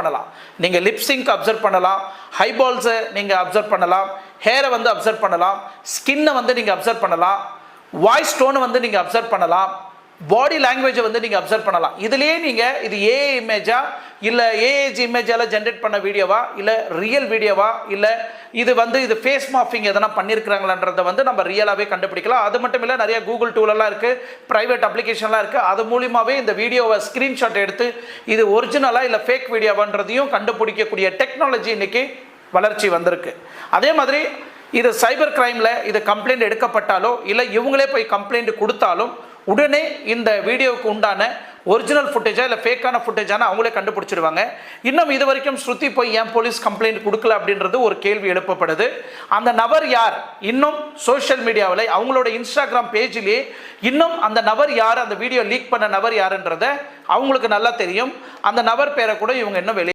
பண்ணலாம். நீங்கள் lip sync observe பண்ணலாம், ஹைபால்ஸை நீங்கள் அப்சர்வ் பண்ணலாம், ஹேரை வந்து அப்சர்வ் பண்ணலாம், ஸ்கின்னை வந்து நீங்கள் அப்சர்வ் பண்ணலாம், வாய்ஸ் டோனை வந்து நீங்கள் அப்சர்வ் பண்ணலாம், பாடி லாங்குவேஜை வந்து நீங்கள் அப்சர்வ் பண்ணலாம். இதுலேயே நீங்கள் இது ஏஐ இமேஜா இல்லை ஏஏஜி இமேஜால் ஜென்ரேட் பண்ண வீடியோவா இல்லை ரியல் வீடியோவா இல்லை இது வந்து இது ஃபேஸ் மாஃபிங் எதனா பண்ணியிருக்கிறாங்களான்றதை வந்து நம்ம ரியலாகவே கண்டுபிடிக்கலாம். அது மட்டும் இல்லை, நிறைய கூகுள் டூலெல்லாம் இருக்குது, ப்ரைவேட் அப்ளிகேஷன்லாம் இருக்குது. அது மூலியமாகவே இந்த வீடியோவை ஸ்க்ரீன்ஷாட் எடுத்து இது ஒரிஜினலாக இல்லை ஃபேக் வீடியோவான்றதையும் கண்டுபிடிக்கக்கூடிய டெக்னாலஜி இன்றைக்கி வளர்ச்சி வந்திருக்கு. அதே மாதிரி இது சைபர் கிரைமில் இது கம்ப்ளைண்ட் எடுக்கப்பட்டாலோ இல்லை இவங்களே போய் கம்ப்ளைண்ட் கொடுத்தாலும் உடனே இந்த வீடியோவுக்கு உண்டான ஒரிஜினல் ஃபுட்டேஜா இல்லை ஃபேக்கான ஃபுட்டேஜான அவங்களே கண்டுபிடிச்சிடுவாங்க. இன்னும் இது வரைக்கும் ஸ்ருதி போய் ஏன் போலீஸ் கம்ப்ளைண்ட் கொடுக்கல அப்படின்றது ஒரு கேள்வி எழுப்பப்படுது. அந்த நபர் யார் இன்னும் சோஷியல் மீடியாவில் அவங்களோட இன்ஸ்டாகிராம் பேஜிலே இன்னும் அந்த நபர் யார், அந்த வீடியோ லீக் பண்ண நபர் யாருன்றதை அவங்களுக்கு நல்லா தெரியும். அந்த நபர் பேரை கூட இவங்க இன்னும் வெளியே